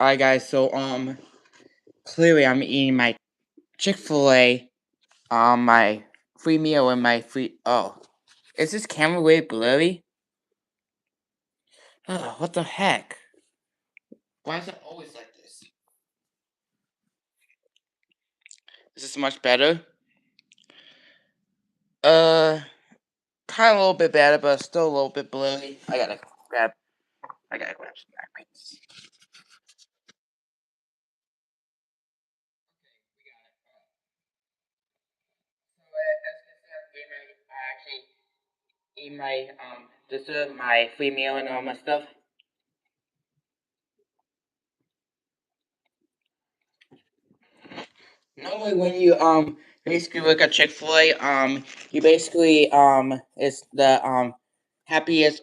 Alright guys, so clearly I'm eating my Chick-fil-A, my free meal and my free is this camera way blurry? Oh, what the heck? Why is it always like this? Is this much better? Uh kinda a little bit better, but still a little bit blurry. I gotta grab some back paints. So as you can see, I actually eat my dessert, my free meal and all my stuff. Normally, when you basically look at Chick-fil-A, you basically is the happiest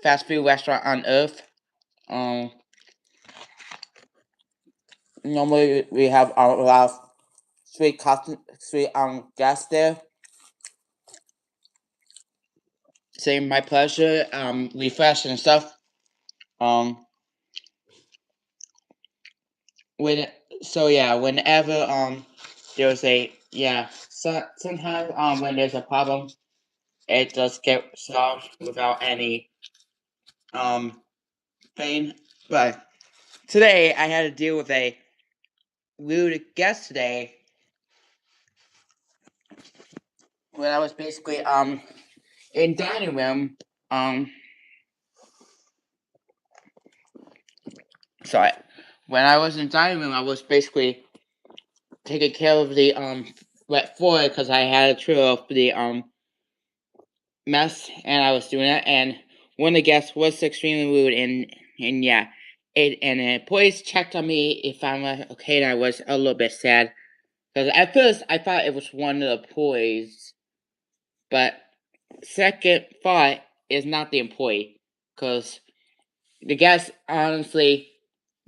fast food restaurant on earth. Um, Normally we have a lot of sweet guests there. Saying my pleasure, refresh and stuff. Um, when yeah, whenever there's sometimes when there's a problem, it does get solved without any um pain. But today I had to deal with a rude guest today when I was basically in dining room. Sorry. When I was in dining room, I was basically taking care of the wet floor because I had to clear up the mess, and I was doing it. And one of the guests was extremely rude, and yeah, and the employees checked on me if I'm okay, and I was a little bit sad because at first I thought it was one of the employees, but second thought is not the employee because the guest honestly,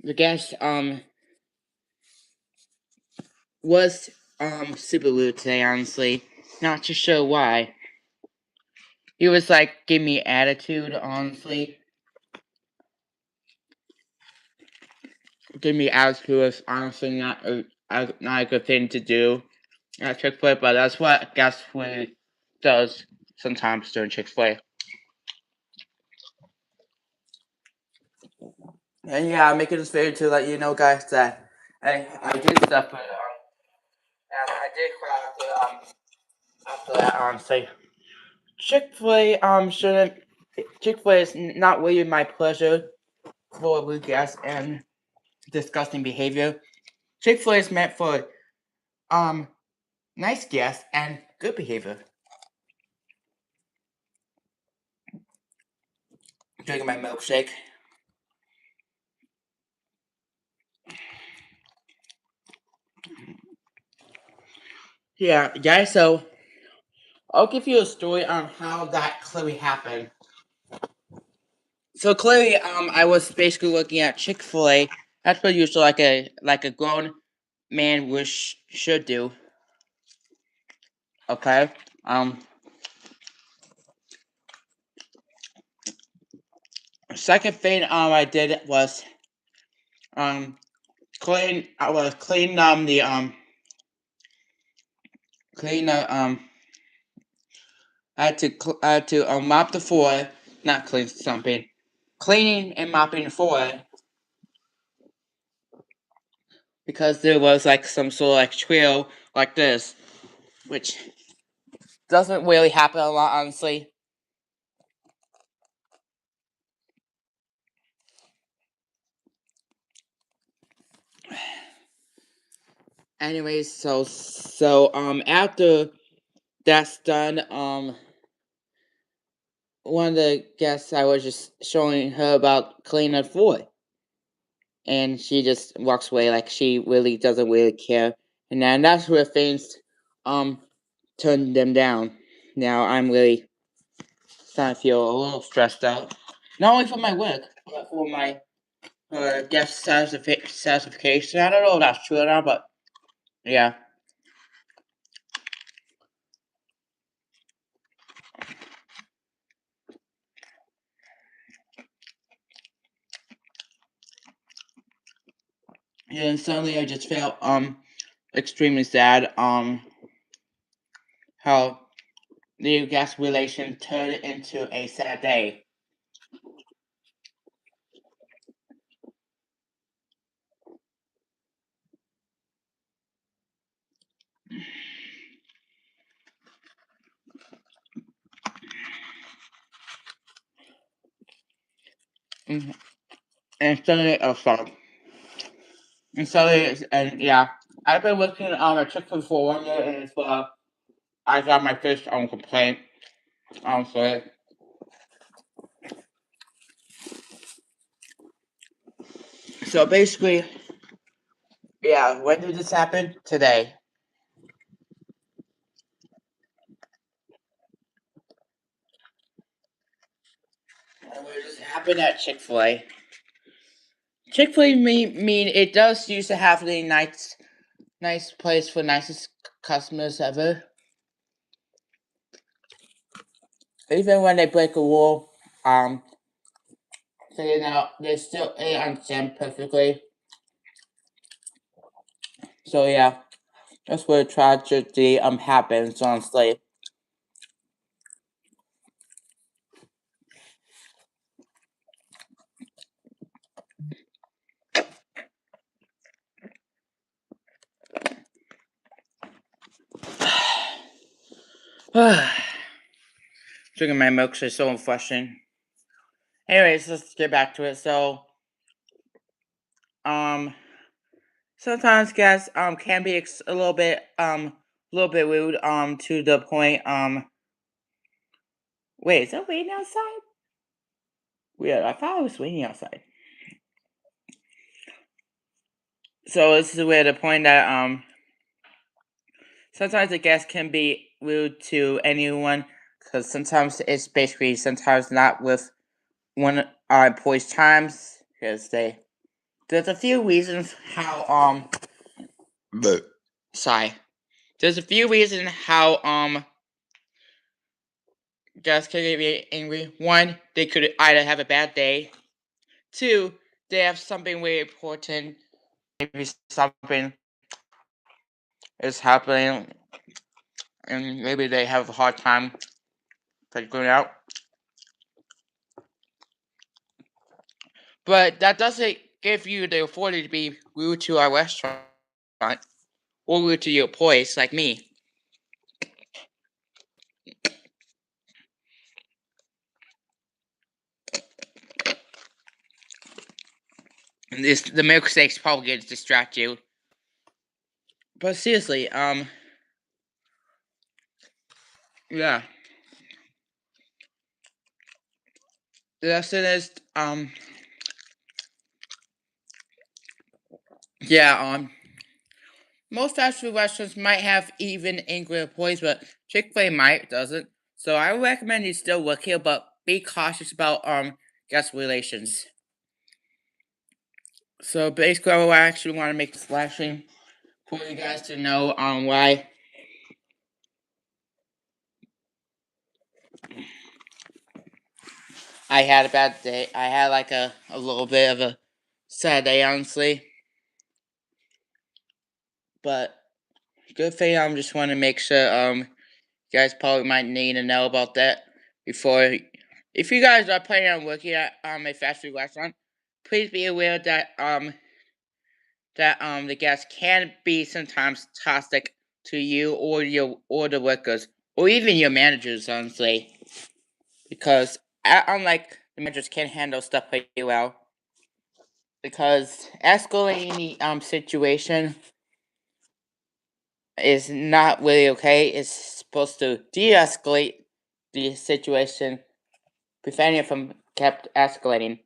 the guest was super rude today. Honestly, not too sure why. He was like giving me attitude. Honestly, giving me attitude was honestly not a good thing to do at Chick-fil-A, but that's what guest food does sometimes during Chick-fil-A. And yeah, I'm making this video to let you know, guys, that I did stuff, but and I did cry after that. Say Chick-fil-A shouldn't. Chick-fil-A is not really my pleasure for rude guests and disgusting behavior. Chick-fil-A is meant for um nice guests and good behavior. Drinking my milkshake. Yeah, guys. So I'll give you a story on how that clearly happened. So clearly, I was basically looking at Chick-fil-A. That's what usually like a grown man should do. Okay. Second thing I did was clean. I was cleaning the clean the I had to mop the floor, not clean something, cleaning and mopping the floor because there was like some sort of like trail like this, which doesn't really happen a lot, honestly. Anyways, after that's done, one of the guests I was just showing her about cleaning the floor, and she just walks away like she really doesn't really care, and then that's where things um turned them down. Now I'm really starting to feel a little stressed out, not only for my work but for my guest satisfaction. I don't know if that's true or not, but yeah. And suddenly I just felt extremely sad how the gas relation turned into a sad day. Mhm. And suddenly, oh sorry. And suddenly, and yeah, I've been working on a Chick-fil-A for 1 year, and it's I got my first complaint for it. So basically, yeah, when did this happen? Today. And where does it happen at Chick-fil-A? Chick-fil-A mean it does used to have the nice place for nicest customers ever. Even when they break a rule, so you know they still understand perfectly. So yeah, that's where tragedy happens, honestly. Drinking my milk is so refreshing. Anyways, let's get back to it. So, um, sometimes guests can be a little bit rude to the point wait, is it raining outside? Weird. I thought it was raining outside. So this is where the point that sometimes the guest can be rude to anyone because sometimes it's basically sometimes not with one employee's times because there's a few reasons how but sorry, there's a few reasons how guests can get angry. One, they could either have a bad day. Two, they have something really important. Maybe something is happening and maybe they have a hard time figuring it out. But that doesn't give you the authority to be rude to our restaurant or rude to your employees like me. And the milkshakes probably going to distract you. But seriously, yeah. The lesson is, yeah, most fast food restaurants might have even angry employees, but Chick-fil-A might doesn't. So I would recommend you still work here, but be cautious about guest relations. So basically, I actually want to make this live stream for you guys to know why I had a bad day. I had like a little bit of a sad day, honestly. But good thing I'm just want to make sure you guys probably might need to know about that before. If you guys are planning on working at a fast food restaurant, please be aware that the guests can be sometimes toxic to you or the workers or even your managers, honestly, because unlike the managers can handle stuff pretty well. Because escalating the situation is not really okay. It's supposed to de-escalate the situation, preventing it from kept escalating.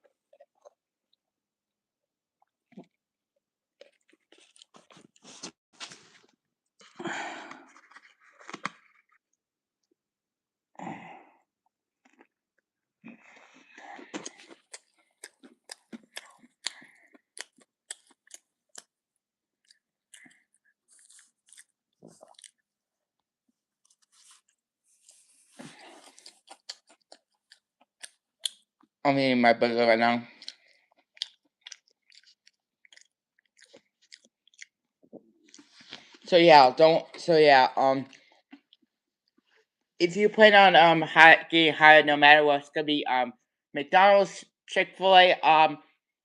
I'm eating my burger right now. if you plan on getting hired, no matter what, it's gonna be McDonald's, Chick-fil-A,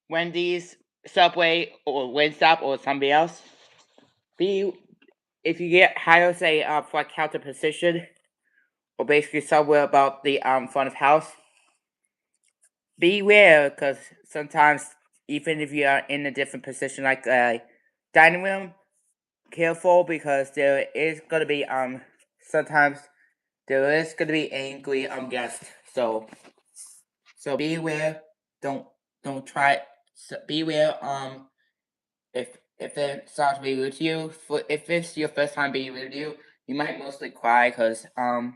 Wendy's, Subway, or Wingstop, or somebody else. If you get hired, say for a counter position, or basically somewhere about the front of house, beware, because sometimes even if you are in a different position like a dining room, careful, because there is gonna be sometimes there is gonna be angry guests. So beware. Don't try. So beware. If it starts to be rude to you, if it's your first time being rude to you, you might mostly cry because I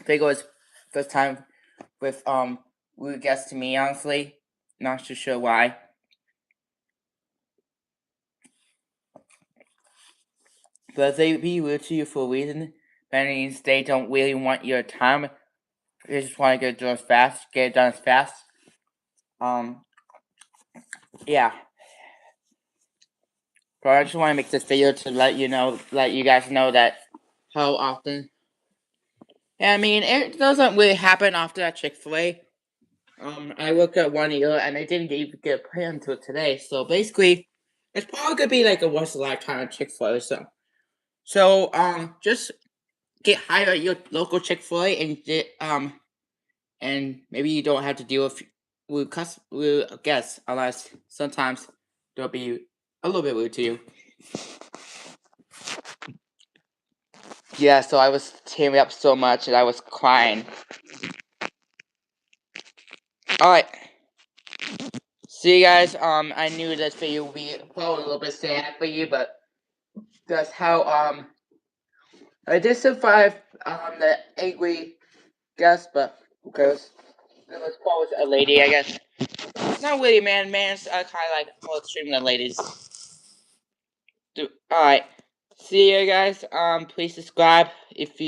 think it was first time with rude guests to me. Honestly, not too sure why. But if they be rude to you for a reason, that means they don't really want your time. They just want to get it done as fast. Yeah. But I just want to make this video to let you guys know that how often. I mean, it doesn't really happen often at Chick-fil-A. I worked at 1 year and I didn't even get put into it today. So basically, it's probably gonna be like a once in a lifetime at Chick-fil-A. So just get hired at your local Chick-fil-A and maybe you don't have to deal with guests unless sometimes they'll be a little bit rude to you. Yeah, so I was tearing up so much and I was crying. Alright. See you guys. I knew this video would be probably a little bit sad for you, but that's how I did survive the angry guest, but who cares? It was probably a lady, I guess. Not really, man. Man's kind of like more extreme than ladies. Alright. See you guys. Please subscribe if you